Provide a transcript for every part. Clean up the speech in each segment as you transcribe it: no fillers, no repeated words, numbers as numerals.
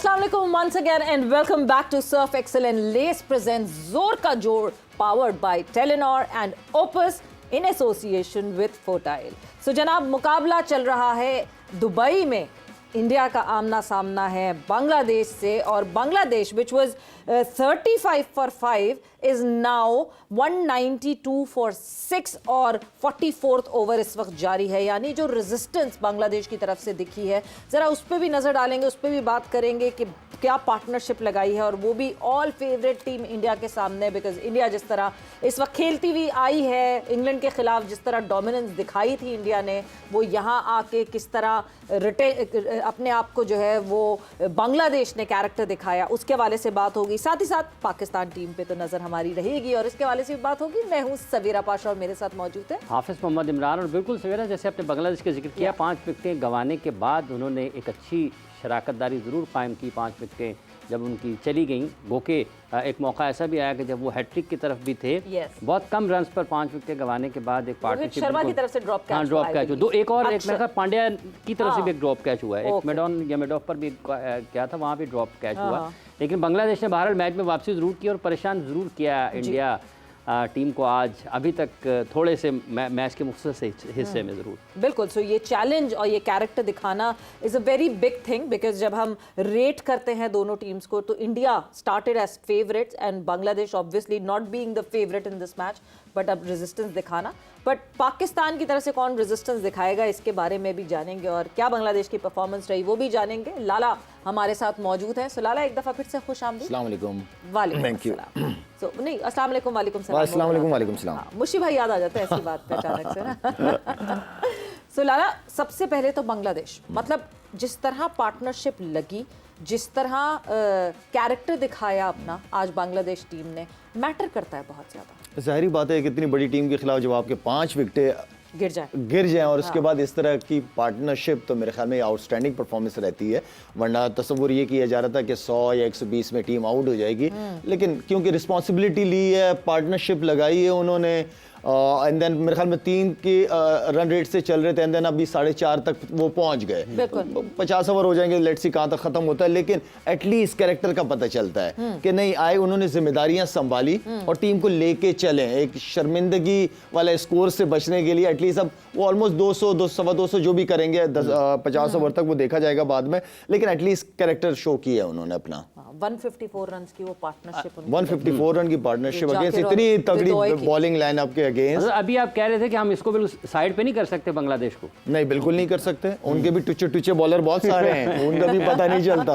अस्सलाम वालेकुम once again and welcome back to Surf Excel and Lace presents जोर का जोर powered by Telenor and Opus in association with Fortile. So जनाब मुकाबला चल रहा है दुबई में. इंडिया का आमना सामना है बांग्लादेश से और Bangladesh which was 35 for 5 is now 192 for 6 और 44th ओवर इस वक्त जारी है. यानी जो रेजिस्टेंस बांग्लादेश की तरफ से दिखी है ज़रा उस पर भी नज़र डालेंगे, उस पर भी बात करेंगे कि क्या पार्टनरशिप लगाई है और वो भी ऑल फेवरेट टीम इंडिया के सामने. बिकॉज इंडिया जिस तरह इस वक्त खेलती हुई आई है इंग्लैंड के खिलाफ, जिस तरह डोमिनेंस दिखाई थी इंडिया ने, वो यहाँ आके किस तरह अपने आप को जो है वो बांग्लादेश ने कैरेक्टर दिखाया, उसके हवाले से बात होगी. साथ ही साथ पाकिस्तान टीम पे तो नज़र हमारी रहेगी और इसके हवाले से भी बात होगी. मैं हूँ सवेरा पाशा और मेरे साथ मौजूद है हाफिज़ मोहम्मद इमरान. और बिल्कुल सवेरा, जैसे आपने बांग्लादेश का जिक्र किया, 5 विकेटें गंवाने के बाद उन्होंने एक अच्छी शराकतदारी ज़रूर कायम की. 5 विकेटें जब उनकी चली गईं, गोके एक मौका ऐसा भी आया कि जब वो हैट्रिक की तरफ भी थे, बहुत कम रन्स पर 5 विकेटें गंवाने के बाद एक पार्टनरशिप शर्मा की तरफ से ड्रॉप कैच दो एक और एक मेरा पांड्या की तरफ से भी एक ड्रॉप कैच हुआ है. एक मेडॉन या मेडॉफ पर भी क्या था, वहाँ भी ड्रॉप कैच हुआ. लेकिन बांग्लादेश ने बहरहाल मैच में वापसी ज़रूर की और परेशान ज़रूर किया इंडिया टीम को आज अभी तक थोड़े से मैच के मुख्तलिफ हिस्से में ज़रूर. बिल्कुल. सो ये चैलेंज और ये कैरेक्टर दिखाना is a very big thing. Because जब हम रेट करते हैं दोनों टीम्स को तो India started as favourites and Bangladesh obviously not being the favourite in this match, but अब रेजिस्टेंस दिखाना. बट पाकिस्तान की तरफ से कौन रेजिस्टेंस दिखाएगा इसके बारे में भी जानेंगे और क्या बांग्लादेश की परफॉर्मेंस रही वो भी जानेंगे. लाला हमारे साथ मौजूद है. सो लाला, एक दफ़ा फिर से खुश आमदीद. अस्सलाम वालेकुम. वालेकुम अस्सलाम. सो नहीं, अस्सलाम वालेकुम वालेकुम सलाम. अस्सलाम वालेकुम वालेकुम सलाम. मुशी भाई याद आ जाता है ऐसी बात पे अचानक से ना. सो लाला, सबसे पहले तो बांग्लादेश, मतलब जिस तरह पार्टनरशिप लगी, जिस तरह कैरेक्टर दिखाया अपना आज बांग्लादेश टीम ने, मैटर करता है बहुत ज़्यादा. ज़ाहिरी बात है कि इतनी बड़ी टीम के खिलाफ जब आपके 5 विकेटें गिर जाएं और उसके बाद इस तरह की पार्टनरशिप, तो मेरे ख्याल में आउटस्टैंडिंग परफॉर्मेंस रहती है. वरना तस्वुर ये किया जा रहा था कि 100 या 120 में टीम आउट हो जाएगी. लेकिन क्योंकि रिस्पॉन्सिबिलिटी ली है, पार्टनरशिप लगाई है उन्होंने, एंड देन मेरे ख्याल में 3 के रन रेट से चल रहे थे, एंड देन अभी 4.5 तक वो पहुंच गए. 50 ओवर हो जाएंगे, लेट्स सी कहाँ तक खत्म होता है. लेकिन एटलीस्ट कैरेक्टर का पता चलता है कि नहीं आए, उन्होंने जिम्मेदारियां संभाली और टीम को लेके चले. एक शर्मिंदगी वाला स्कोर से बचने के लिए एटलीस्ट अब वो ऑलमोस्ट 200 सवा 200 जो भी करेंगे 50 ओवर तक वो देखा जाएगा बाद में, लेकिन एटलीस्ट कैरेक्टर शो किया है उन्होंने अपना. 154 रन की वो पार्टनरशिप, 154 रन की पार्टनरशिप अगेंस्ट इतनी तगड़ी बॉलिंग लाइनअप के अगेंस्ट. अभी आप कह रहे थे कि हम इसको बिल्कुल साइड पे नहीं कर सकते बांग्लादेश को. नहीं, बिल्कुल नहीं कर सकते. उनके भी टुच्चे बॉलर बहुत सारे हैं, उनका भी पता नहीं चलता.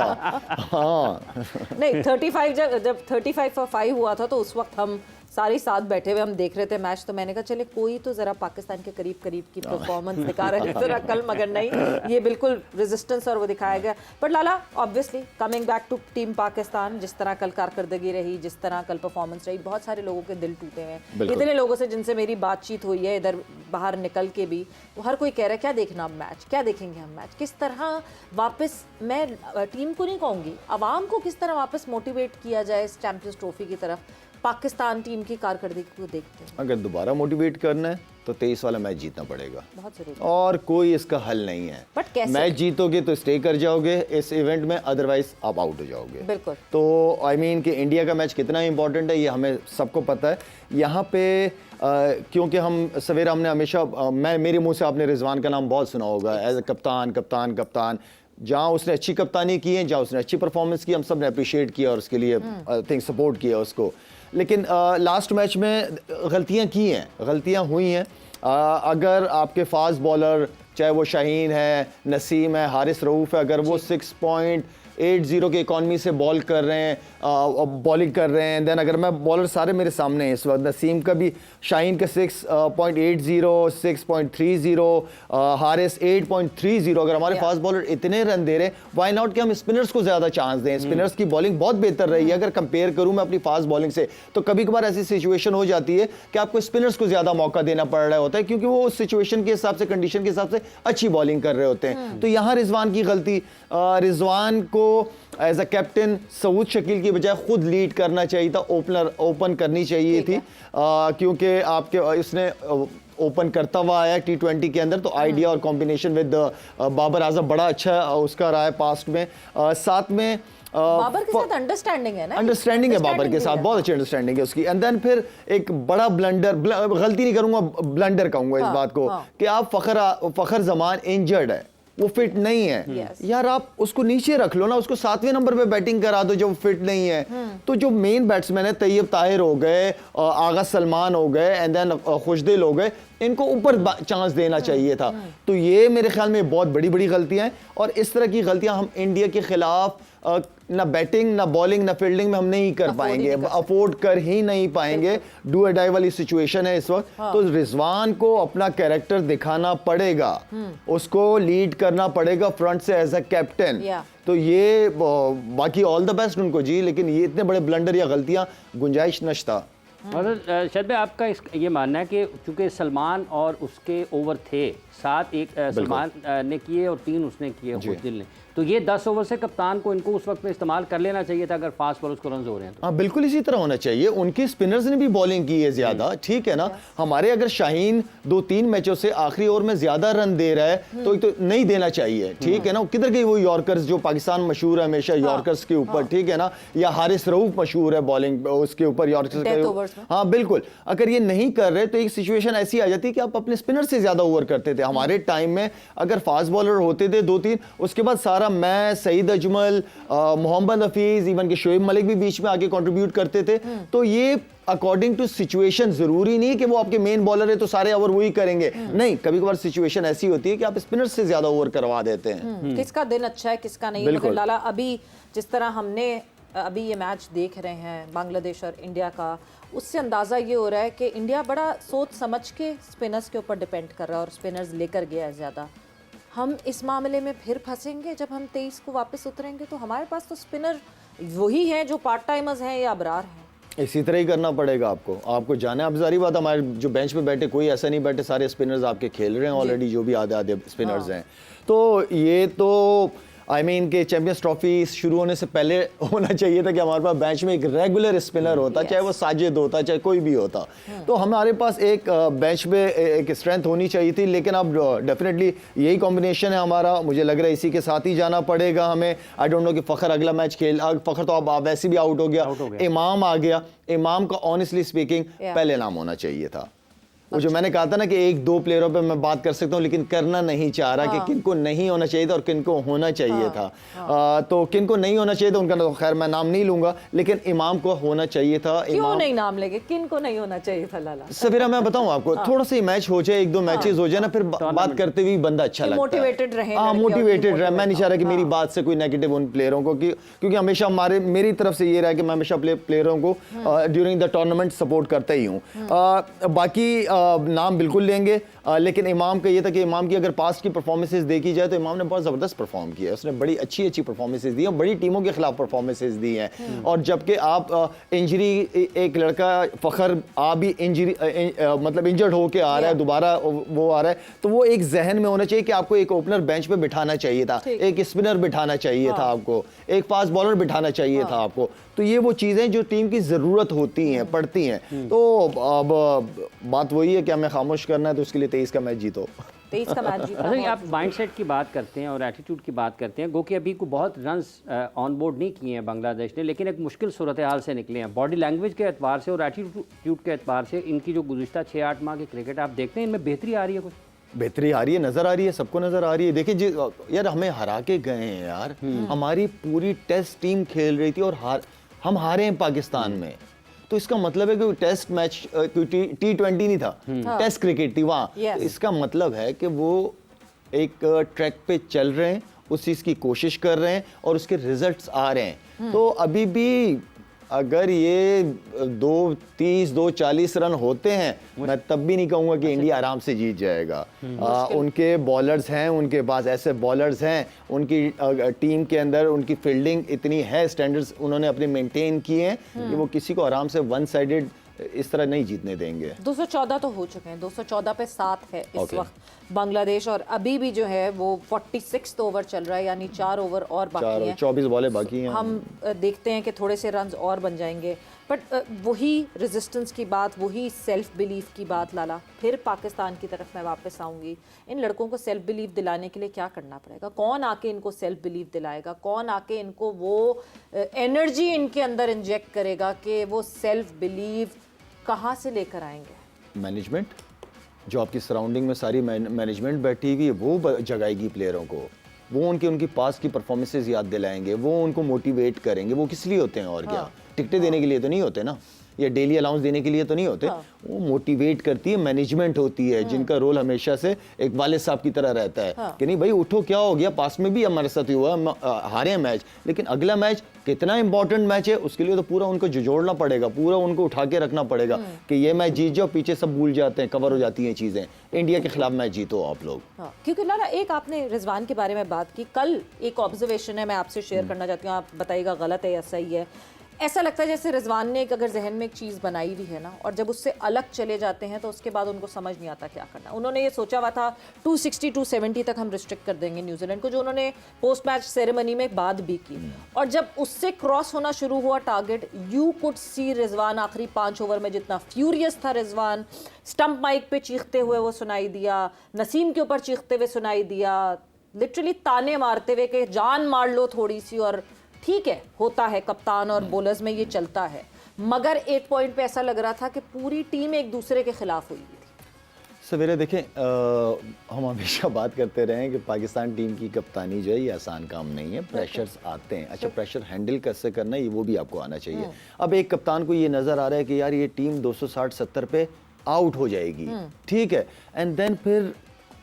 हाँ नहीं, 35 जब 35 for 5 हुआ था तो उस वक्त हम सारे साथ बैठे हुए हम देख रहे थे मैच. तो मैंने कहा चले कोई तो ज़रा पाकिस्तान के करीब की परफॉर्मेंस दिखा रहे हैं ज़रा कल, मगर नहीं, ये बिल्कुल रेजिस्टेंस और वो दिखाया गया. But Lala, obviously coming back to team Pakistan, जिस तरह कल कारकर्दगी रही, जिस तरह कल परफॉर्मेंस रही, बहुत सारे लोगों के दिल टूटे हैं. इतने लोगों से जिनसे मेरी बातचीत हुई है इधर बाहर निकल के भी, वो हर कोई कह रहा है क्या देखना अब मैच, क्या देखेंगे हम मैच, किस तरह वापस, मैं टीम को नहीं कहूँगी, आवाम को किस तरह वापस मोटिवेट किया जाए इस चैंपियंस ट्रॉफी की तरफ. पाकिस्तान टीम की कारकर्दगी को देखते हैं, अगर दोबारा मोटिवेट करना है तो 23 वाला मैच जीतना पड़ेगा, बहुत जरूरी, और कोई इसका हल नहीं है. बट कैसे? मैच जीतोगे तो स्टे कर जाओगे इस इवेंट में, अदरवाइज आप आउट हो जाओगे. बिल्कुल. तो आई मीन कि इंडिया का मैच कितना इंपॉर्टेंट है ये हमें सबको पता है. यहाँ पे क्योंकि हम सवेरा, हमने हमेशा, मेरे मुंह से आपने रिजवान का नाम बहुत सुना होगा एज ए कप्तान. जहाँ उसने अच्छी कप्तानी की है, जहाँ उसने अच्छी परफॉर्मेंस की, हम सब ने अप्रिशिएट किया और उसके लिए थिंक सपोर्ट किया उसको. लेकिन लास्ट मैच में गलतियाँ हुई हैं. अगर आपके फास्ट बॉलर, चाहे वो शाहीन है, नसीम है, हारिस रऊफ़ है, अगर वो 6.80 के इकॉनमी से बॉलिंग कर रहे हैं, देन अगर मैं बॉलर सारे मेरे सामने हैं इस वक्त, नसीम का भी, शाहीन का 6.80, 6.30, हारिस 8.30, अगर हमारे फास्ट बॉलर इतने रन दे रहे हैं, वाई नॉट कि हम स्पिनर्स को ज़्यादा चांस दें. स्पिनर्स की बॉलिंग बहुत बेहतर रही है. अगर कंपेयर करूँ मैं अपनी फास्ट बॉलिंग से, तो कभी कभार ऐसी सिचुएशन हो जाती है कि आपको स्पिनर्स को ज़्यादा मौका देना पड़ रहा होता है, क्योंकि वो उस सिचुएशन के हिसाब से, कंडीशन के हिसाब से अच्छी बॉलिंग कर रहे होते हैं. तो यहाँ रिजवान की गलती, रिजवान को as a captain Saud Shakeel की बजाय खुद लीड करना चाहिए था, ओपन करनी चाहिए थी, क्योंकि आपके इसने ओपन करता हुआ आया T20 के अंदर, तो आइडिया और कॉम्बिनेशन विद बाबर आजम बड़ा अच्छा उसका रहा है पास्ट में। साथ में बाबर के साथ अंडरस्टैंडिंग है ना, अंडरस्टैंडिंग है बाबर के साथ, बहुत अच्छी अंडरस्टैंडिंग है उसकी। एंड देन फिर एक बड़ा ब्लंडर, गलती नहीं करूंगा, ब्लंडर कहूंगा इस बात को, कि आप फखर जमान इंजर्ड है, वो फिट नहीं है। यार आप उसको नीचे रख लो ना, उसको 7वें नंबर पे बैटिंग करा दो जब फिट नहीं है। तो जो मेन बैट्समैन है, तैयब ताहिर हो गए, आगा सलमान हो गए, एंड देन खुशदिल हो गए, इनको ऊपर चांस देना चाहिए था। तो ये मेरे ख्याल में बहुत बड़ी बड़ी गलतियां हैं, और इस तरह की गलतियां हम इंडिया के खिलाफ ना बैटिंग ना बॉलिंग ना फील्डिंग में हम नहीं कर पाएंगे, अफोर्ड कर ही नहीं पाएंगे। डू और डाई वाली सिचुएशन है इस वक्त। तो रिजवान को अपना कैरेक्टर दिखाना पड़ेगा, उसको लीड करना पड़ेगा फ्रंट से एज अ कैप्टन। तो ये बाकी ऑल द बेस्ट उनको जी, लेकिन ये इतने बड़े ब्लंडर या गलतियां गुंजाइश नश्ता। और शायद भाई आपका ये मानना है कि चूंकि सलमान और उसके ओवर थे 7, एक सलमान ने किए और 3 उसने किए खुशदिल ने, तो ये 10 ओवर से कप्तान को इनको उस वक्त में इस्तेमाल कर लेना चाहिए था अगर फास्ट बॉलर्स को रन हो रहे हैं तो। हाँ बिल्कुल इसी तरह होना चाहिए। उनके स्पिनर्स ने भी बॉलिंग की है ज्यादा, ठीक है ना। हमारे अगर शाहीन 2-3 मैचों से आखिरी ओवर में ज्यादा रन दे रहा है तो नहीं देना चाहिए, ठीक है ना। किधर गई वो यॉर्कर्स, जो पाकिस्तान मशहूर है हमेशा यॉर्कर्स के ऊपर, ठीक है ना, या हारिस रऊफ मशहूर है बॉलिंग उसके ऊपर यॉर्कर्स के। हाँ बिल्कुल, अगर ये नहीं कर रहे तो एक सिचुएशन ऐसी आ जाती है कि आप अपने स्पिनर से ज्यादा ओवर करते थे। हमारे टाइम में अगर फास्ट बॉलर होते थे 2-3, उसके बाद सारा मैं, सईद अजमल, मोहम्मद हफीज, इवन के शोएब मलिक भी बीच में आके कंट्रीब्यूट करते थे। तो ये अकॉर्डिंग टू सिचुएशन, जरूरी नहीं कि वो आपके मेन बॉलर है तो सारे ओवर वही करेंगे, नहीं, कभी कभार सिचुएशन ऐसी होती है कि आप स्पिनर से ज्यादा ओवर करवा देते हैं। किसका दिन अच्छा है किसका नहीं। मगर लाला, अभी जिस तरह हमने अभी ये मैच देख रहे हैं बांग्लादेश और इंडिया का, उससे अंदाज़ा ये हो रहा है कि इंडिया बड़ा सोच समझ के स्पिनर्स के ऊपर डिपेंड कर रहा है और स्पिनर्स लेकर गया है ज़्यादा। हम इस मामले में फिर फंसेंगे जब हम 23 को वापस उतरेंगे, तो हमारे पास तो स्पिनर वही हैं जो पार्ट टाइमर्स हैं या अबरार हैं। इसी तरह ही करना पड़ेगा आपको जाना है। अब जारी बात, हमारे जो बेंच पे बैठे कोई ऐसा नहीं बैठे, सारे स्पिनर्स आपके खेल रहे हैं ऑलरेडी, जो भी आधे स्पिनर्स हैं। तो ये तो आई मीन के चैंपियंस ट्रॉफी शुरू होने से पहले होना चाहिए था कि हमारे पास बेंच में एक रेगुलर स्पिनर होता, चाहे वो साजिद होता, चाहे कोई भी होता। तो हमारे पास एक बेंच में एक स्ट्रेंथ होनी चाहिए थी। लेकिन अब डेफिनेटली यही कॉम्बिनेशन है हमारा, मुझे लग रहा है इसी के साथ ही जाना पड़ेगा हमें। आई डोंट नो कि फ़खर अगला मैच फ़खर तो अब वैसे भी आउट हो गया, इमाम आ गया। इमाम का ऑनेस्टली स्पीकिंग पहले नाम होना चाहिए था। वो जो मैंने कहा था ना कि 1-2 प्लेयरों पे मैं बात कर सकता हूँ, लेकिन करना नहीं चाह रहा कि किनको नहीं होना चाहिए था और किनको होना चाहिए था। तो किनको नहीं होना चाहिए था उनका तो खैर मैं नाम नहीं लूंगा, लेकिन इमाम को होना चाहिए था। क्यों नहीं नाम लेंगे, किनको नहीं होना चाहिए था लाला? सवेरा मैं बताऊं आपको, थोड़ा सा मैच हो जाए, 1-2 मैचेस हो जाए ना, फिर बात करते हुए बंदा अच्छा लगता है, मोटिवेटेड रहे। हाँ मोटिवेटेड रहे। मैं नहीं चाह रहा कि मेरी बात से कोई नेगेटिव उन प्लेयरों को, क्योंकि हमेशा मेरी तरफ से ये रहा है कि मैं हमेशा प्लेयरों को ड्यूरिंग द टूर्नामेंट सपोर्ट करता ही हूँ। बाकी नाम बिल्कुल लेंगे, लेकिन इमाम का ये था कि इमाम की अगर पास्ट की परफॉर्मेंसेस देखी जाए तो इमाम ने बहुत ज़बरदस्त परफॉर्म किया है। उसने बड़ी अच्छी परफॉर्मेंसेस दी हैं, बड़ी टीमों के खिलाफ परफॉर्मेंसेस दी हैं। और जबकि आप इंजरी, एक लड़का फ़खर आप भी इंजरी मतलब इंजर्ड होके आ रहा है, दोबारा वो आ रहा है, तो वो एक जहन में होना चाहिए कि आपको एक ओपनर बेंच पे बिठाना चाहिए था, एक स्पिनर बिठाना चाहिए था आपको, एक फास्ट बॉलर बिठाना चाहिए था आपको। तो ये वो चीज़ें जो टीम की ज़रूरत होती हैं, पड़ती हैं। तो अब बात वही है कि हमें खामोश करना है, तो उसके लिए 23 का मैच जीतो। 23 का मैच जीतना। अच्छा, आप माइंडसेट की बात करते हैं और एटीट्यूड की बात करते हैं, गो कि अभी को बहुत रन्स ऑन बोर्ड नहीं किए हैं बांग्लादेश ने, लेकिन एक मुश्किल सूरत हाल से निकले हैं। बॉडी लैंग्वेज के एतबार से और एटीट्यूड के एतबार से इनकी जो गुज़िश्ता 6-8 माह की क्रिकेट आप देखते हैं, इनमें बेहतरी आ रही है? कुछ बेहतरी आ रही है, नजर आ रही है, सबको नजर आ रही है। देखिए जी यार, हमें हरा के गए हैं यार, हमारी पूरी टेस्ट टीम खेल रही थी और हम हारे हैं पाकिस्तान में। तो इसका मतलब है कि टेस्ट मैच T20 नहीं था, टेस्ट क्रिकेट थी वहाँ। तो इसका मतलब है कि वो एक ट्रैक पे चल रहे हैं, उस चीज़ की कोशिश कर रहे हैं और उसके रिजल्ट्स आ रहे हैं। तो अभी भी अगर ये 2:30-2:40 रन होते हैं, मैं तब भी नहीं कहूँगा कि इंडिया आराम से जीत जाएगा। उनके बॉलर्स हैं, उनके पास ऐसे बॉलर्स हैं, उनकी टीम के अंदर उनकी फील्डिंग इतनी है, स्टैंडर्ड्स उन्होंने अपने मेंटेन किए हैं कि वो किसी को आराम से वन साइडेड इस तरह नहीं जीतने देंगे। 214 तो हो चुके हैं, 214 पे 7 है इस Okay. वक्त बांग्लादेश, और अभी भी जो है वो 46 ओवर चल रहा है, यानी 4 ओवर और बाकी हैं। 24 बॉलें बाकी हैं। हम देखते हैं कि थोड़े से रन्स और बन जाएंगे, बट वही रेजिस्टेंस की बात, वही सेल्फ बिलीफ की बात लाला, फिर पाकिस्तान की तरफ मैं वापस आऊँगी। इन लड़कों को सेल्फ बिलीफ दिलाने के लिए क्या करना पड़ेगा? कौन आके इनको सेल्फ बिलीफ दिलाएगा? कौन आके इनको वो एनर्जी इनके अंदर इंजेक्ट करेगा कि वो सेल्फ बिलीफ कहाँ से लेकर आएंगे? मैनेजमेंट, जो आपकी सराउंडिंग में सारी मैनेजमेंट बैठी हुई है, वो जगाएगी प्लेयरों को, वो उनकी पास की परफॉर्मेंसेज याद दिलाएंगे, वो उनको मोटिवेट करेंगे। वो किस लिए होते हैं और क्या? टिकटें देने के लिए तो नहीं होते ना, या डेली अलाउंस देने के लिए तो नहीं होते। वो मोटिवेट करती है, मैनेजमेंट होती है, जिनका रोल हमेशा से एक वालिद साहब की तरह रहता है कि नहीं भाई उठो, क्या हो गया, पास में भी हमारे साथ हुआ, हारे हैं मैच, लेकिन अगला मैच कितना इंपॉर्टेंट मैच है, उसके लिए तो पूरा उनको जोड़ना पड़ेगा, पूरा उनको उठा के रखना पड़ेगा कि ये मैच जीत जाओ, पीछे सब भूल जाते हैं, कवर हो जाती हैं चीज़ें। इंडिया के खिलाफ मैच जीतो आप लोग। क्योंकि लाला, एक आपने रिजवान के बारे में बात की, कल एक ऑब्जर्वेशन है, मैं आपसे शेयर करना चाहती हूँ, आप बताइएगा गलत है या सही है। ऐसा लगता है जैसे रिजवान ने अगर जहन में एक चीज़ बनाई हुई है ना, और जब उससे अलग चले जाते हैं तो उसके बाद उनको समझ नहीं आता क्या करना। उन्होंने ये सोचा हुआ था 260 270 तक हम रिस्ट्रिक्ट कर देंगे न्यूजीलैंड को, जो उन्होंने पोस्ट मैच सेरेमनी में बात भी की, और जब उससे क्रॉस होना शुरू हुआ target, you could see Rizwan आखिरी 5 ओवर में जितना फ्यूरियस था रिजवान, स्टंप माइक पे चीखते हुए वो सुनाई दिया, नसीम के ऊपर चीखते हुए सुनाई दिया, लिटरली ताने मारते हुए कि जान मार लो थोड़ी सी। और ठीक है, होता है कप्तान और बॉलर्स में ये चलता है, मगर एक पॉइंट पे ऐसा लग रहा था कि पूरी टीम एक दूसरे के खिलाफ हुई थी। सवेरे देखें, हम हमेशा बात करते रहे हैं कि पाकिस्तान टीम की कप्तानी जो है ये आसान काम नहीं है, प्रेशर्स आते हैं। अच्छा, प्रेशर हैंडल कैसे करना है ये वो भी आपको आना चाहिए। अब एक कप्तान को ये नज़र आ रहा है कि यार ये टीम 260-70 पे आउट हो जाएगी, ठीक है, एंड देन फिर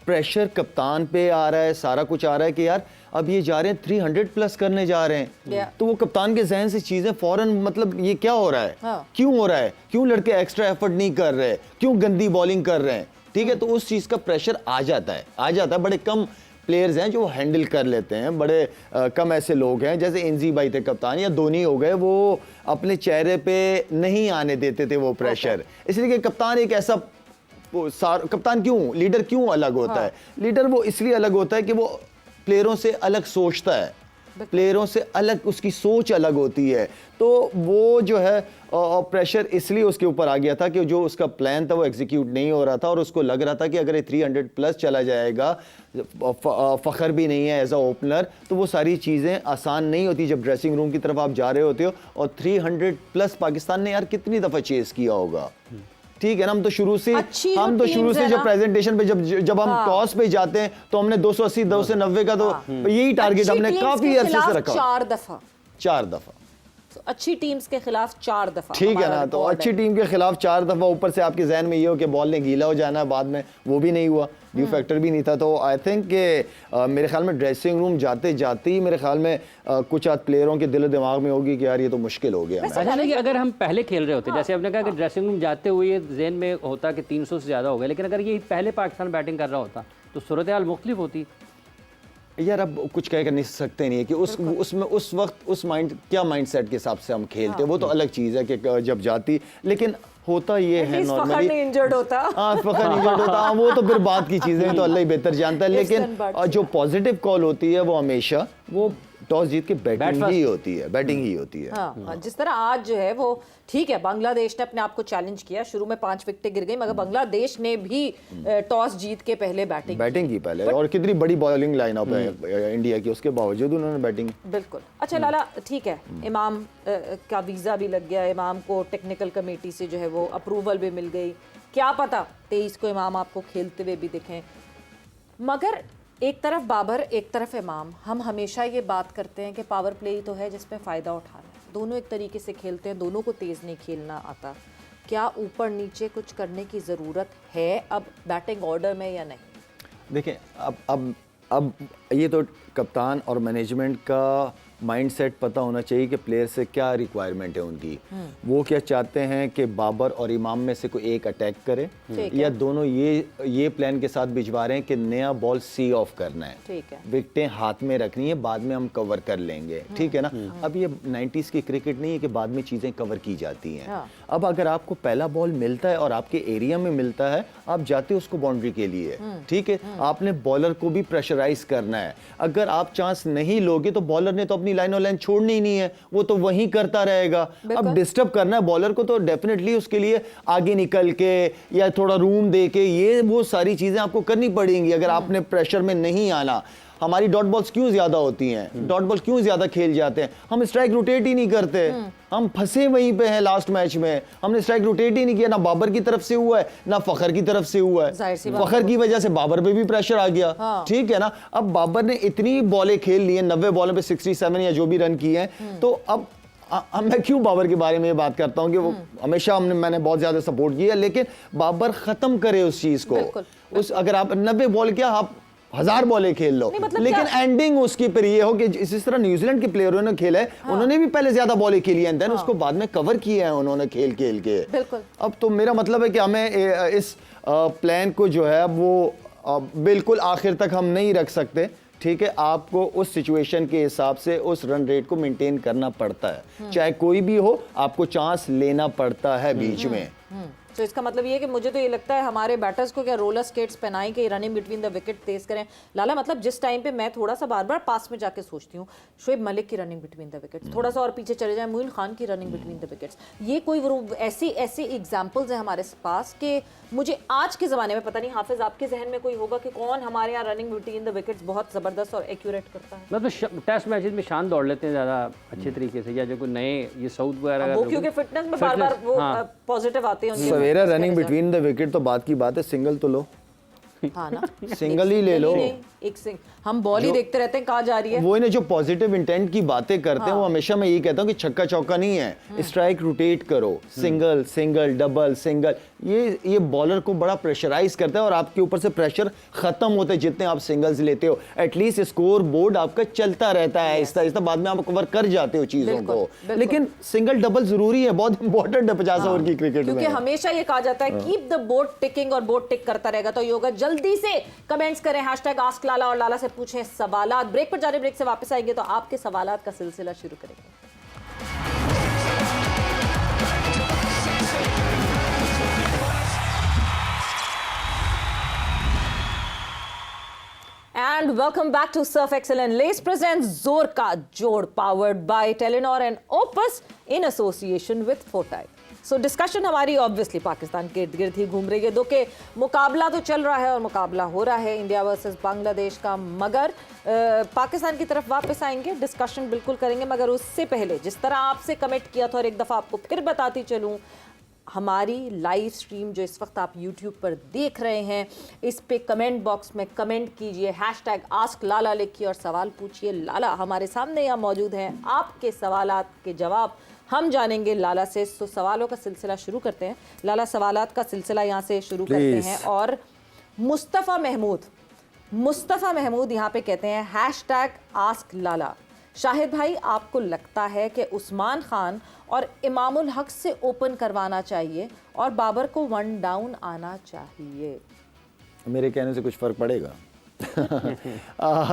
प्रेशर कप्तान पे आ रहा है, सारा कुछ आ रहा है कि यार अब ये जा रहे हैं 300 प्लस करने जा रहे हैं, तो वो कप्तान के जहन से चीजें फौरन, मतलब ये क्या हो रहा है, क्यों हो रहा है, क्यों लड़के एक्स्ट्रा एफर्ट नहीं कर रहे, क्यों गंदी बॉलिंग कर रहे हैं, ठीक है, तो उस चीज का प्रेशर आ जाता है। बड़े कम प्लेयर्स हैं जो हैंडल कर लेते हैं, बड़े कम ऐसे लोग हैं, जैसे इंजी भाई थे कप्तान, या धोनी हो गए, वो अपने चेहरे पे नहीं आने देते थे वो प्रेशर। इसलिए कि कप्तान एक ऐसा कप्तान क्यों, लीडर क्यों अलग होता है? लीडर वो इसलिए अलग होता है कि वो प्लेयरों से अलग सोचता है, प्लेयरों से अलग उसकी सोच अलग होती है, तो वो जो है प्रेशर इसलिए उसके ऊपर आ गया था कि जो उसका प्लान था वो एग्जीक्यूट नहीं हो रहा था, और उसको लग रहा था कि अगर ये 300 प्लस चला जाएगा, फ़ख्र भी नहीं है एज अ ओपनर, तो वो सारी चीज़ें आसान नहीं होती जब ड्रेसिंग रूम की तरफ आप जा रहे होते हो। और 300 प्लस पाकिस्तान ने यार कितनी दफ़ा चेस किया होगा, ठीक है ना। हम तो शुरू से जब प्रेजेंटेशन पे जब हम टॉस पे जाते हैं तो हमने 280 290 का तो यही टारगेट हमने काफी अरसे से रखा, 4 दफा अच्छी टीम्स के खिलाफ 4 दफा, ठीक है ना। तो अच्छी टीम के खिलाफ 4 दफा, ऊपर से आपके जहन में ये हो कि बॉल ने गीला हो जाना है बाद में, वो भी नहीं हुआ, ड्यू फैक्टर भी नहीं था। तो आई थिंक कि मेरे ख्याल में ड्रेसिंग रूम जाते जाते ही मेरे ख्याल में कुछ आध प्लेयरों के दिल दिमाग में होगी कि यार ये तो मुश्किल हो गया। अच्छा नहीं कि अगर हम पहले खेल रहे होते, जैसे आपने कहा कि ड्रेसिंग रूम जाते हुए जहन में होता कि 300 से ज़्यादा हो गया, लेकिन अगर ये पहले पाकिस्तान बैटिंग कर रहा होता तो सूरत हाल मुख्तलिफ होती। यार अब कुछ कह कर नहीं सकते नहीं है कि उसमें उस वक्त उस क्या माइंडसेट के हिसाब से हम खेलते, वो तो अलग चीज़ है कि जब जाती, लेकिन होता ये है नॉर्मली इंजर्ड होता, वो तो फिर बात की चीज़ें तो अल्लाह ही बेहतर जानता है। लेकिन जो पॉजिटिव कॉल होती है वो हमेशा वो टॉस जीत के बैटिंग ही होती है। हाँ, जिस तरह आज जो है वो ठीक है, बांग्लादेश ने अपने आप को चैलेंज किया, शुरू में 5 विकेटें गिर गई, मगर बांग्लादेश ने भी टॉस जीत के पहले बैटिंग की पहले, और कितनी बड़ी बॉलिंग लाइनअप है इंडिया की, उसके बावजूद उन्होंने बैटिंग। बिल्कुल। अच्छा लाला, ठीक है, इमाम का वीज़ा भी लग गया, इमाम को टेक्निकल कमेटी से जो है वो अप्रूवल भी मिल गई, क्या पता 23 को इमाम आपको खेलते हुए भी दिखें, मगर एक तरफ बाबर एक तरफ इमाम, हम हमेशा ये बात करते हैं कि पावर प्ले ही तो है जिसमें फ़ायदा उठाना है, दोनों एक तरीके से खेलते हैं, दोनों को तेज़ नहीं खेलना आता, क्या ऊपर नीचे कुछ करने की ज़रूरत है अब बैटिंग ऑर्डर में या नहीं? देखें, अब ये तो कप्तान और मैनेजमेंट का माइंडसेट पता होना चाहिए कि प्लेयर से क्या रिक्वायरमेंट है उनकी। वो क्या चाहते हैं कि बाबर और इमाम में से कोई एक अटैक करे, या दोनों ये प्लान के साथ भिजवा रहे हैं कि नया बॉल सी ऑफ करना है, ठीक है, विकेटें हाथ में रखनी है, बाद में हम कवर कर लेंगे, ठीक है ना। अब ये 90s की क्रिकेट नहीं है कि बाद में चीज़ें कवर की जाती हैं। अब अगर आपको पहला बॉल मिलता है और आपके एरिया में मिलता है, आप जाते हो उसको बाउंड्री के लिए, ठीक है। आपने बॉलर को भी प्रेशराइज करना है। अगर आप चांस नहीं लोगे तो बॉलर ने तो अपनी लाइन और लाइन छोड़नी ही नहीं है, वो तो वहीं करता रहेगा। अब डिस्टर्ब करना है बॉलर को तो डेफिनेटली उसके लिए आगे निकल के या थोड़ा रूम दे के ये वो सारी चीजें आपको करनी पड़ेंगी अगर आपने प्रेशर में नहीं आना। हमारी डॉट बॉल्स क्यों ज्यादा होती हैं, डॉट बॉल क्यों ज्यादा खेल जाते हैं, हम स्ट्राइक रोटेट ही नहीं करते, हम फंसे वहीं पे हैं। लास्ट मैच में हमने स्ट्राइक रोटेट ही नहीं किया, ना बाबर की तरफ से हुआ है ना फखर की तरफ से हुआ है। फखर की वजह से बाबर पे भी प्रेशर आ गया, ठीक है ना। अब बाबर ने इतनी बॉलें खेल ली हैं, 90 बॉलों पे 67 या जो भी रन किए हैं, तो अब मैं क्यों बाबर के बारे में ये बात करता हूं कि वो हमेशा मैंने बहुत ज्यादा सपोर्ट किया, लेकिन बाबर खत्म करे उस चीज को। उस अगर आप 90 बॉल क्या आप 1000 बॉलें खेल लो, लेकिन एंडिंग उसकी पर ये हो कि इस तरह न्यूजीलैंड के प्लेयरों ने खेला है, उन्होंने भी पहले ज्यादा बॉलें खेली हैं, देन उसको बाद में कवर किया है उन्होंने खेल के। अब तो मेरा मतलब है कि हमें इस प्लान को जो है वो बिल्कुल आखिर तक हम नहीं रख सकते, ठीक है। आपको उस सिचुएशन के हिसाब से उस रन रेट को मेंटेन करना पड़ता है, चाहे कोई भी हो, आपको चांस लेना पड़ता है बीच में। तो इसका मतलब ये है कि मुझे तो ये लगता है हमारे बैटर्स को क्या रोलर स्केट्स पहनाएं कि रनिंग बिटवीन द विकेट तेज करें। लाला मतलब जिस टाइम पे मैं थोड़ा सा बार बार पास में जाके सोचती हूँ शोएब मलिक की रनिंग बिटवीन द विकेट्स, थोड़ा सा और पीछे चले जाए मोइन खान की रनिंग बिटवीन द विकेट्स, ये कोई ऐसी एग्जाम्पल्स हैं हमारे पास कि मुझे आज के ज़माने में पता नहीं हाफिज आपके जहन में कोई होगा कि कौन हमारे यहाँ रनिंग बिटवीन द विकेट्स बहुत ज़बरदस्त और एक्यूरेट करता है। मतलब टेस्ट मैचेस में शान दौड़ लेते हैं ज़्यादा अच्छे तरीके से, या जो कोई नए ये साउथ वगैरह वो क्योंकि फिटनेस में बार बार वो पॉजिटिव आते हैं। सवेरा रनिंग बिटवीन द विकेट तो बात की बात है, सिंगल तो लो, हाँ ना, सिंगल ही ले लो। एक सिंग हम बॉल ही देखते रहते हैं कहाँ जा रही है। वो इन्हें जो पॉजिटिव इंटेंट की बातें करते हैं वो हमेशा मैं यही कहता हूँ कि छक्का चौका नहीं है, स्ट्राइक रोटेट करो, सिंगल सिंगल डबल सिंगल, ये बॉलर को बड़ा प्रेशराइज करता है और आपके ऊपर से प्रेशर खत्म होता है जितने आप सिंगल्स लेते हो। एटलीस्ट स्कोर बोर्ड आपका चलता रहता है, आहिस्ता आहिस्ता बाद में आप कवर कर जाते हो चीजों को, लेकिन सिंगल डबल जरूरी है, बहुत इंपॉर्टेंट है 50 ओवर की क्रिकेट में। क्योंकि हमेशा ये कहा जाता है कीप द बोर्ड टिकिंग, और बोर्ड टिक करता रहेगा। तो योगा जल्दी से कमेंट्स करें, #आस्क लाला, और लाला से पूछें सवालात। ब्रेक पर जाने, ब्रेक से वापस आएंगे तो आपके सवालात का सिलसिला शुरू करेंगे। And welcome back to Surf Excel and Lace presents जोर का जोड़, powered by Telenor and Opus in association with Fortile. So discussion हमारी ऑब्वियसली पाकिस्तान के इर्द गिर्द ही घूम रही है। दो के मुकाबला तो चल रहा है और मुकाबला हो रहा है इंडिया वर्सेस बांग्लादेश का, मगर पाकिस्तान की तरफ वापस आएंगे, डिस्कशन बिल्कुल करेंगे, मगर उससे पहले जिस तरह आपसे कमेंट किया था और एक दफ़ा आपको फिर बताती चलूँ, हमारी लाइव स्ट्रीम जो इस वक्त आप YouTube पर देख रहे हैं, इस पे कमेंट बॉक्स में कमेंट कीजिए, #आस्क लाला लिखिए और सवाल पूछिए। लाला हमारे सामने यहाँ मौजूद हैं, आपके सवालात के जवाब हम जानेंगे लाला से। तो सवालों का सिलसिला शुरू करते हैं। लाला सवालात का सिलसिला यहाँ से शुरू करते हैं। और मुस्तफ़ा महमूद यहाँ पे कहते हैं #आस्क लाला, शाहिद भाई आपको लगता है कि उस्मान खान और इमामुल हक से ओपन करवाना चाहिए और बाबर को 1 डाउन आना चाहिए? मेरे कहने से कुछ फर्क पड़ेगा?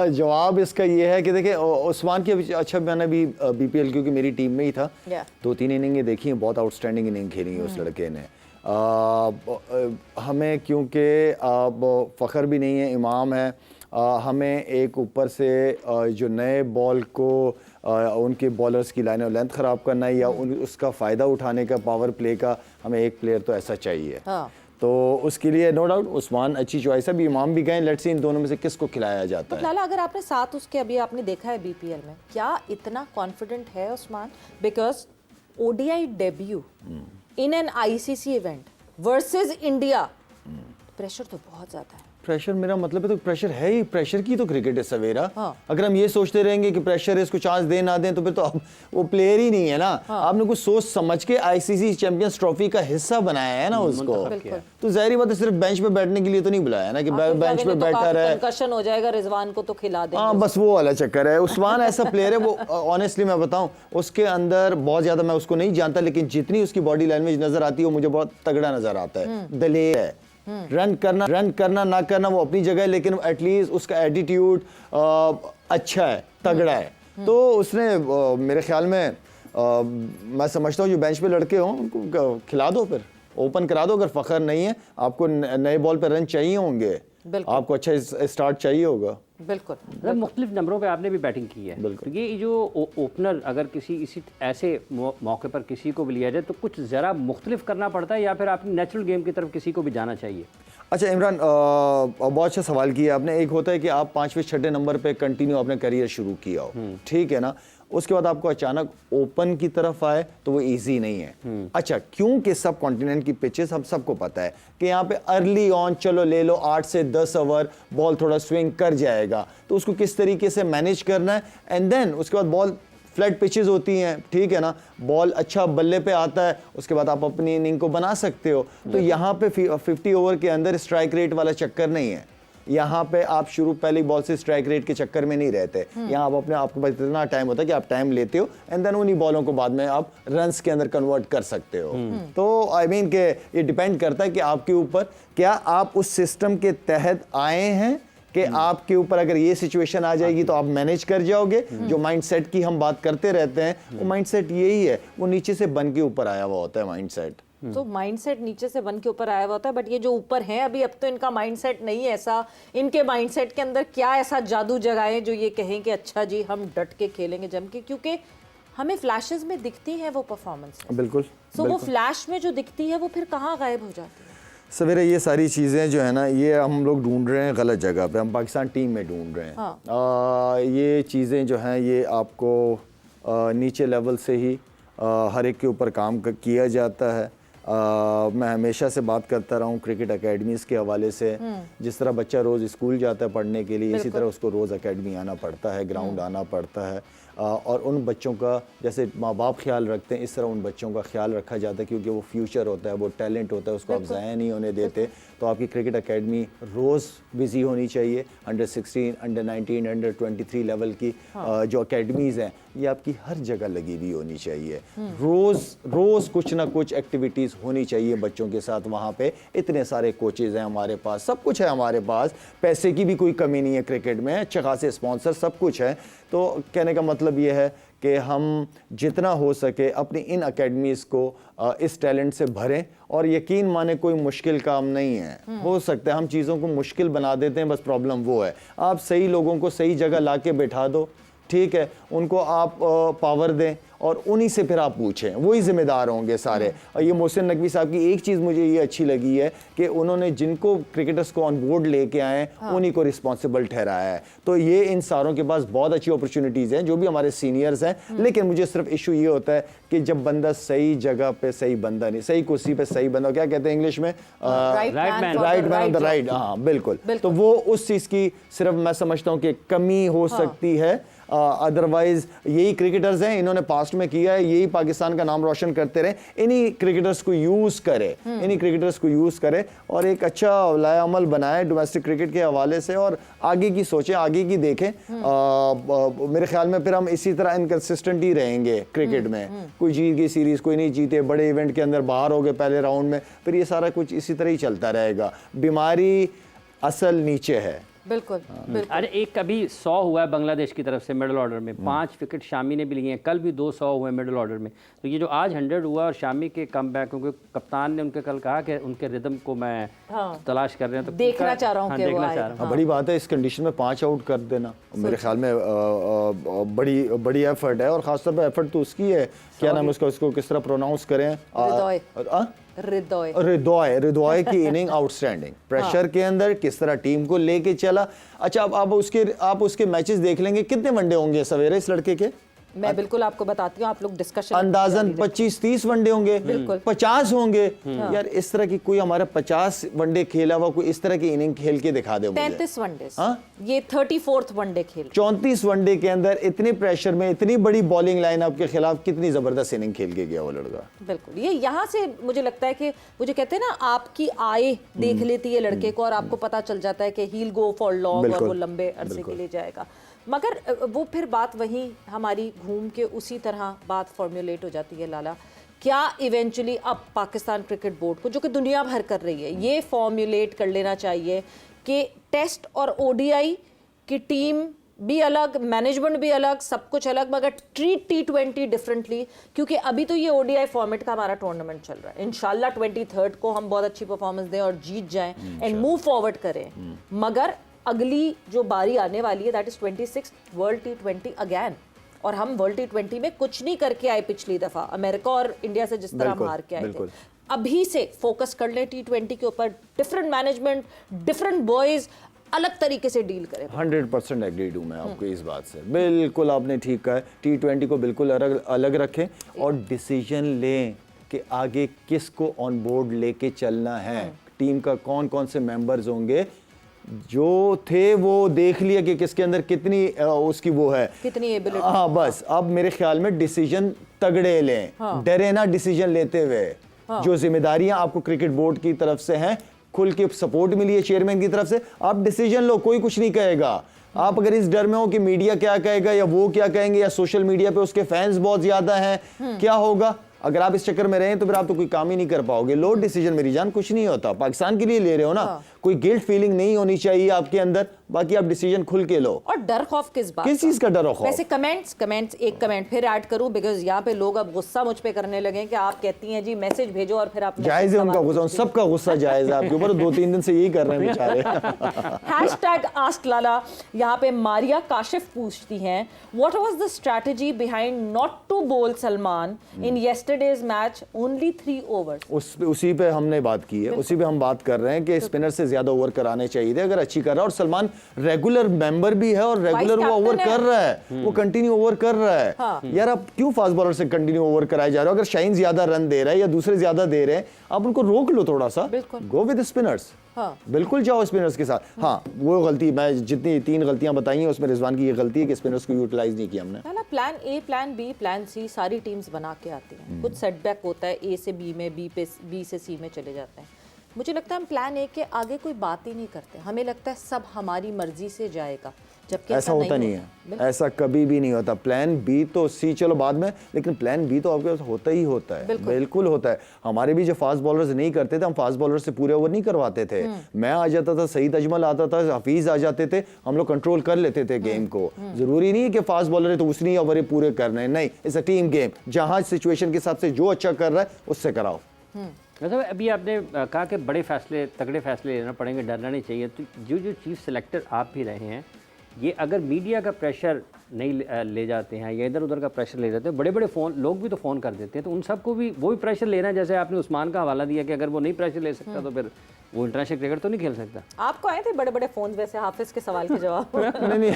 जवाब इसका ये है कि देखिए उस्मान की, अच्छा मैंने भी BPL क्योंकि मेरी टीम में ही था, 2-3 इनिंगें देखी हैं, बहुत आउटस्टैंडिंग इनिंग खेली है उस लड़के ने। हमें क्योंकि फ़ख्र भी नहीं है, इमाम है, हमें एक ऊपर से जो नए बॉल को उनके बॉलर्स की लाइन और लेंथ ख़राब करना है या उसका फ़ायदा उठाने का, पावर प्ले का, हमें एक प्लेयर तो ऐसा चाहिए। तो उसके लिए नो डाउट उस्मान अच्छी चॉइस है, भी इमाम भी गए, लेट्स सी इन दोनों में से किसको खिलाया जाता है। लाला अगर आपने साथ उसके अभी आपने देखा है BPL में, क्या इतना कॉन्फिडेंट है Usman? Because ODI debut in an ICC event versus India, pressure तो बहुत ज़्यादा है। प्रेशर मेरा मतलब है तो प्रेशर है ही, प्रेशर की तो क्रिकेट है सवेरा। हाँ। अगर हम ये सोचते रहेंगे कि प्रेशर है, इसको चांस दे ना दें, तो फिर तो वो प्लेयर ही नहीं है ना। आपने कुछ सोच समझ के आईसीसी चैंपियंस ट्रॉफी का हिस्सा बनाया है ना उसको, तो जाहिर बात है सिर्फ बेंच पे बैठने के लिए तो नहीं बुलाया ना कि बेंच पे बैठा रहे, कंकशन हो जाएगा, रिजवान को तो खिला देंगे। हाँ बस वो वाला चक्कर है। उस्मान ऐसा प्लेयर है, वो ऑनेस्टली मैं बताऊं, उसके अंदर बहुत ज्यादा मैं उसको नहीं जानता, लेकिन जितनी उसकी बॉडी लैंग्वेज नजर आती है वो मुझे बहुत तगड़ा नजर आता है, दलेर है। रन करना ना करना वो अपनी जगह है, लेकिन एटलीस्ट उसका एटीट्यूड अच्छा है, तगड़ा है। तो उसने मेरे ख्याल में मैं समझता हूँ जो बेंच पे लड़के हों उनको खिला दो, फिर ओपन करा दो। अगर फखर नहीं है, आपको नए बॉल पे रन चाहिए होंगे, आपको अच्छा स्टार्ट चाहिए होगा। बिल्कुल, मतलब मुख्तलिफ नंबरों पे आपने भी बैटिंग की है, तो ये जो ओपनर अगर किसी इसी ऐसे मौके पर किसी को भी लिया जाए तो कुछ ज़रा मुख्तलिफ करना पड़ता है, या फिर आपने नेचुरल गेम की तरफ किसी को भी जाना चाहिए? अच्छा इमरान, बहुत अच्छा सवाल किया आपने। एक होता है कि आप 5वें-6ठे नंबर पे कंटिन्यू अपने करियर शुरू किया हो, ठीक है ना, उसके बाद आपको अचानक ओपन की तरफ आए तो वो इजी नहीं है। अच्छा, क्योंकि सब कॉन्टिनेंट की पिचेस हम सबको पता है कि यहाँ पे अर्ली ऑन चलो ले लो 8 से 10 ओवर, बॉल थोड़ा स्विंग कर जाएगा, तो उसको किस तरीके से मैनेज करना है, एंड देन उसके बाद बॉल फ्लैट पिचेस होती हैं, ठीक है ना, बॉल अच्छा बल्ले पे आता है, उसके बाद आप अपनी इनिंग को बना सकते हो। तो यहाँ पे 50 ओवर के अंदर स्ट्राइक रेट वाला चक्कर नहीं है। यहाँ पे आप शुरू पहली बॉल से स्ट्राइक रेट के चक्कर में नहीं रहते। यहाँ आप अपने आपके पास इतना टाइम होता है कि आप टाइम लेते हो, एंड देन उन्हीं बॉलों को बाद में आप रन्स के अंदर कन्वर्ट कर सकते हो। तो आई मीन के ये डिपेंड करता है कि आपके ऊपर क्या आप उस सिस्टम के तहत आए हैं कि आपके ऊपर अगर ये सिचुएशन आ जाएगी तो आप मैनेज कर जाओगे। जो माइंडसेट की हम बात करते रहते हैं, वो माइंडसेट यही है, वो नीचे से बन के ऊपर आया हुआ होता है माइंडसेट। तो माइंडसेट नीचे से बन के ऊपर आया हुआ होता है, बट ये जो ऊपर हैं अभी, अब तो इनका माइंडसेट नहीं है ऐसा। इनके माइंडसेट के अंदर क्या ऐसा जादू जगाएं जो ये कहें कि अच्छा जी हम डट के खेलेंगे जम के, क्योंकि हमें फ्लैशेस में दिखती है वो परफॉर्मेंस। बिल्कुल। सो वो फ्लैश में जो दिखती है वो फिर कहाँ गायब हो जाती है? सवेरे ये सारी चीज़ें जो है ना, ये हम लोग ढूंढ रहे हैं गलत जगह पे, हम पाकिस्तान टीम में ढूंढ रहे हैं। हाँ। ये चीज़ें जो हैं ये आपको नीचे लेवल से ही हर एक के ऊपर काम किया जाता है। मैं हमेशा से बात करता रहा हूँ क्रिकेट एकेडमीज़ के हवाले से। जिस तरह बच्चा रोज़ स्कूल जाता है पढ़ने के लिए, इसी तरह उसको रोज़ एकेडमी आना पड़ता है, ग्राउंड आना पड़ता है। और उन बच्चों का जैसे माँ बाप ख्याल रखते हैं, इस तरह उन बच्चों का ख्याल रखा जाता है, क्योंकि वो फ्यूचर होता है, वो टैलेंट होता है, उसको आप ज़ाया नहीं होने देते। तो आपकी क्रिकेट एकेडमी रोज़ बिज़ी होनी चाहिए। अंडर 16, अंडर 19, अंडर 23 लेवल की जो एकेडमीज़ हैं, ये आपकी हर जगह लगी हुई होनी चाहिए। रोज़ कुछ ना कुछ एक्टिविटीज़ होनी चाहिए बच्चों के साथ। वहाँ पे इतने सारे कोचेज़ हैं हमारे पास, सब कुछ है हमारे पास, पैसे की भी कोई कमी नहीं है क्रिकेट में, अच्छे खासे स्पॉन्सर, सब कुछ है। तो कहने का मतलब ये है कि हम जितना हो सके अपनी इन एकेडमीज़ को इस टैलेंट से भरें, और यकीन माने कोई मुश्किल काम नहीं है। हो सकता है हम चीज़ों को मुश्किल बना देते हैं, बस प्रॉब्लम वो है आप सही लोगों को सही जगह ला के बैठा दो, ठीक है, उनको आप पावर दें और उन्हीं से फिर आप पूछें, वही जिम्मेदार होंगे सारे। और ये मोहसिन नकवी साहब की एक चीज़ मुझे ये अच्छी लगी है कि उन्होंने जिनको क्रिकेटर्स को ऑन बोर्ड लेके आए उन्हीं को रिस्पॉन्सिबल ठहराया है। तो ये इन सारों के पास बहुत अच्छी अपॉर्चुनिटीज़ हैं, जो भी हमारे सीनियर्स हैं। लेकिन मुझे सिर्फ इशू ये होता है कि जब बंदा सही जगह पे सही बंदा नहीं, सही कुर्सी पे सही बंदा, क्या कहते हैं इंग्लिश में, right man on the right, हाँ बिल्कुल। तो वो उस चीज़ की सिर्फ मैं समझता हूँ कि कमी हो सकती है। अदरवाइज यही क्रिकेटर्स हैं, इन्होंने पास्ट में किया है, यही पाकिस्तान का नाम रोशन करते रहे। इन्हीं क्रिकेटर्स को यूज़ करे और एक अच्छा लायामल बनाए डोमेस्टिक क्रिकेट के हवाले से, और आगे की सोचें, आगे की देखें। मेरे ख्याल में फिर हम इसी तरह इनकंसिस्टेंट ही रहेंगे क्रिकेट में। कोई जीत गई सीरीज़, कोई नहीं जीते, बड़े इवेंट के अंदर बाहर हो गए पहले राउंड में, फिर ये सारा कुछ इसी तरह ही चलता रहेगा। बीमारी असल नीचे है। बिल्कुल। अरे एक कभी 100 हुआ है बांग्लादेश की तरफ से मिडिल ऑर्डर में, 5 विकेट शामी ने भी लिए हैं, कल भी 200 हुए मिडिल ऑर्डर में। तो ये जो आज 100 हुआ और शामी के कम बैक, क्योंकि कप्तान ने उनके कल कहा कि उनके रिदम को मैं तलाश कर रहे हैं, तो देखना चाह रहा हूँ। बड़ी बात है इस कंडीशन में 5 आउट कर देना, मेरे ख्याल में बड़ी एफर्ट है। और खासतौर पर एफर्ट तो उसकी है, क्या नाम है उसको किस तरह प्रोनाउंस करें, रिदोय की इनिंग आउटस्टैंडिंग, प्रेशर के अंदर किस तरह टीम को लेके चला। अच्छा, अब आप उसके मैचेस देख लेंगे, कितने वनडे होंगे सवेरे इस लड़के के? मैं बिल्कुल आपको बताती हूँ, आप लोग डिस्कशन अंदाजन 25-30 वनडे होंगे, 50 होंगे। यार इस तरह की कोई हमारा 50 वनडे खेला हुआ कोई इस तरह की इनिंग खेल के दिखा दे मुझे। 33 वनडे, ये 34th वनडे खेल, 34 वनडे के अंदर इतने प्रेशर में इतनी बड़ी बॉलिंग लाइनअप के खिलाफ कितनी जबरदस्त इनिंग खेल के गया वो लड़का। बिल्कुल, ये यहाँ से मुझे लगता है कि मुझे कहते हैं ना, आपकी आय देख लेती है लड़के को और आपको पता चल जाता है कि हील गो फॉर लॉन्ग और वो लंबे अरसे के लिए जाएगा। मगर वो फिर बात वहीं हमारी घूम के उसी तरह बात फॉर्मुलेट हो जाती है लाला, क्या इवेंचुअली अब पाकिस्तान क्रिकेट बोर्ड को, जो कि दुनिया भर कर रही है, ये फॉर्मुलेट कर लेना चाहिए कि टेस्ट और ओडीआई की टीम भी अलग, मैनेजमेंट भी अलग, सब कुछ अलग, मगर ट्रीट T20 डिफरेंटली, क्योंकि अभी तो ये ओडीआई फॉर्मेट का हमारा टूर्नामेंट चल रहा है। इंशाल्लाह 23rd को हम बहुत अच्छी परफॉर्मेंस दें और जीत जाएं एंड मूव फॉरवर्ड करें। मगर अगली जो बारी आने वाली है, that is 26 world T20 again, और हम वर्ल्ड T20 में कुछ नहीं करके आए पिछली दफा, अमेरिका और इंडिया से जिस तरह हार के आए थे। अभी से फोकस कर ले T20 के ऊपर, डिफरेंट मैनेजमेंट, डिफरेंट बॉयज, अलग तरीके से डील करें। 100% एग्रीड हूं मैं आपको इस बात से, बिल्कुल आपने ठीक कहा है। T20 को बिल्कुल अलग रखें और डिसीजन लें कि आगे किसको ऑन बोर्ड लेके चलना है, टीम का कौन कौन से मेंबर्स होंगे। जो थे वो देख लिया कि किसके अंदर कितनी उसकी वो है, कितनी एबिलिटी। हाँ बस अब मेरे ख्याल में डिसीजन तगड़े लें, डरे ना डिसीजन लेते हुए। जो जिम्मेदारियां आपको क्रिकेट बोर्ड की तरफ से हैं, खुल के सपोर्ट मिली है चेयरमैन की तरफ से, आप डिसीजन लो, कोई कुछ नहीं कहेगा। आप अगर इस डर में हो कि मीडिया क्या कहेगा या वो क्या कहेंगे या सोशल मीडिया पे उसके फैंस बहुत ज्यादा हैं, क्या होगा, अगर आप इस चक्कर में रहें तो फिर आप तो कोई काम ही नहीं कर पाओगे। लो डिसीजन मेरी जान, कुछ नहीं होता, पाकिस्तान के लिए ले रहे हो ना, कोई गिल्ट फीलिंग नहीं होनी चाहिए आपके अंदर, बाकी आप डिसीजन खुल के लो। और डर खौफ किस बात, किस चीज का डर खौफ? वैसे कमेंट्स एक कमेंट फिर ऐड करूं, बिकॉज यहाँ पे लोग अब गुस्सा मुझ पे करने लगे कि आप कहती हैं जी मैसेज भेजो और फिर आप जायज है उनका गुस्सा, सबका गुस्सा जायज है आपके ऊपर, 2-3 दिन से यही कर रहे हैं बेचारे। #AskLala, यहाँ पे मारिया काशिफ पूछती हैं, what was the strategy behind not to bowl Salman in yesterday's match only 3 overs? उसी पे हमने बात की है, उसी पे हम बात कर रहे हैं कि स्पिनर से ज्यादा ओवर कराने चाहिए थे, अगर अच्छी कर रहा है। और सलमान रेगुलर मेंबर भी है और रेगुलर वो ओवर कर रहा है, वो कंटिन्यू ओवर कर रहा है। यार आप क्यों फास्ट बॉलर से कंटिन्यू ओवर कराए जा रहे हो? अगर शाहीन ज्यादा रन दे रहा है या दूसरे ज्यादा दे रहे हैं, आप उनको रोक लो थोड़ा सा, गो विद स्पिनर्स। बिल्कुल जाओ स्पिनर्स के साथ। हाँ वो गलती, मैं जितनी 3 गलतियां बताई हैं उसमें रिजवान की ये गलती है कि स्पिनर्स को यूटिलाइज नहीं किया हमने। Plan A, plan B, plan C सारी टीम्स बना के आती हैं, कुछ सेटबैक होता है ए से बी में, बी से सी में चले जाते हैं। मुझे लगता है हम प्लान ए के आगे कोई बात ही नहीं करते, हमें लगता है सब हमारी मर्जी से जाएगा, जबकि ऐसा होता नहीं है, ऐसा कभी भी नहीं होता। प्लान बी तो सी चलो बाद में, लेकिन प्लान बी तो आपके पास होता ही होता है, बिल्कुल होता है। हमारे भी जो फास्ट बॉलर्स नहीं करते थे, हम फास्ट बॉलर से पूरे ओवर नहीं करवाते थे। मैं आ जाता था, सईद अजमल आता था, हफीज आ जाते थे, हम लोग कंट्रोल कर लेते थे गेम को। जरूरी नहीं है कि फास्ट बॉलर है तो उसने ओवर पूरे करने, नहीं, इट्स अ टीम गेम। जहां सिचुएशन के हिसाब से जो अच्छा कर रहा है उससे कराओ। मतलब अभी आपने कहा कि बड़े फैसले, तगड़े फैसले लेना पड़ेंगे, डरना नहीं चाहिए। तो जो चीफ सेलेक्टर आप भी रहे हैं, ये अगर मीडिया का प्रेशर नहीं ले जाते हैं या इधर उधर का प्रेशर ले जाते हैं, बड़े बड़े फ़ोन लोग भी तो फ़ोन कर देते हैं, तो उन सबको भी वही प्रेशर लेना है। जैसे आपने उस्मान का हवाला दिया कि अगर वो नहीं प्रेशर ले सकता तो फिर वो इंटरनेशनल क्रिकेट तो नहीं खेल सकता। आपको आए थे बड़े बड़े फोन वैसे हाफिज के सवाल के जवाब? नहीं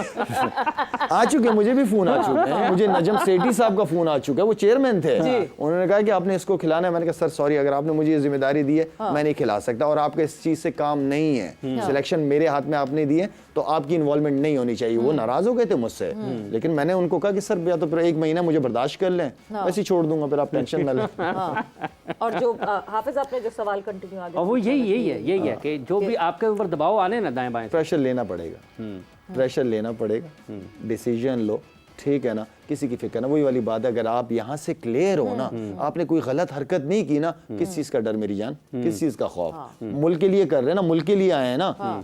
आ चुके, मुझे भी फोन आ चुके हैं। मुझे नजम सेठी साहब का फोन आ चुका है, वो चेयरमैन थे, उन्होंने कहा कि आपने इसको खिलाना है। मैंने कहा सर सॉरी, अगर आपने मुझे ये जिम्मेदारी दी है मैं नहीं खिला सकता, और आपका इस चीज से काम नहीं है, सिलेक्शन मेरे हाथ में आपने दी है तो आपकी इन्वॉल्वमेंट नहीं होनी चाहिए। वो नाराज हो गए थे मुझसे, लेकिन मैंने उनको कहा कि सर या तो फिर 1 महीना मुझे बर्दाश्त कर लें, वैसे ही छोड़ दूंगा, फिर आप टेंशन ना लें। और जो हाफिज आपने जो सवाल कंटिन्यू आगे, और वो यही है कि जो भी आपके ऊपर दबाव आने ना दाएं बाएं, प्रेशर लेना पड़ेगा, प्रेशर लेना पड़ेगा, डिसीजन लो, ठीक है ना, किसी की फिक्र ना। वही वाली बात है, अगर आप यहाँ से क्लियर हो ना, आपने कोई गलत हरकत नहीं की ना, किस चीज का डर मेरी जान, किस चीज का खौफ? मुल्क के लिए कर रहे हैं ना, मुल्क के लिए आए हैं ना।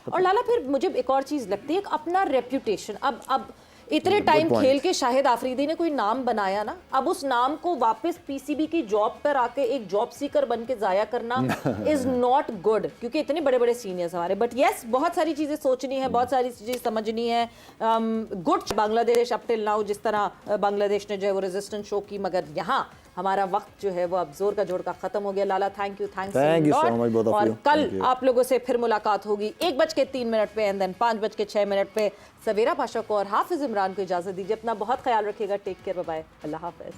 और लाला फिर मुझे एक और चीज लगती है, अपना रेप्यूटेशन, अब इतने टाइम खेल के शाहिद आफरीदी ने कोई नाम बनाया ना, अब उस नाम को वापस पीसीबी की जॉब पर आके एक जॉब सीकर बन के जाया करना इज नॉट गुड, क्योंकि इतने बड़े बड़े सीनियर्स हमारे। बट यस, बहुत सारी चीजें सोचनी है, बहुत सारी चीजें समझनी है। Good Bangladesh up till now, जिस तरह बांग्लादेश ने जो है वो रेजिस्टेंस शो की, मगर यहाँ हमारा वक्त जो है वो अब जोर का जोड़ का खत्म हो गया। Lala thank you Thank you so much, both of और you. कल Thank you. आप लोगों से फिर मुलाकात होगी 1:03 पे एंड देन 5:06 पे। सवेरा पाशा को और हाफिज इमरान को इजाजत दीजिए। अपना बहुत ख्याल रखिएगा। टेक केयर, बाय बाय, अल्लाह हाफिज।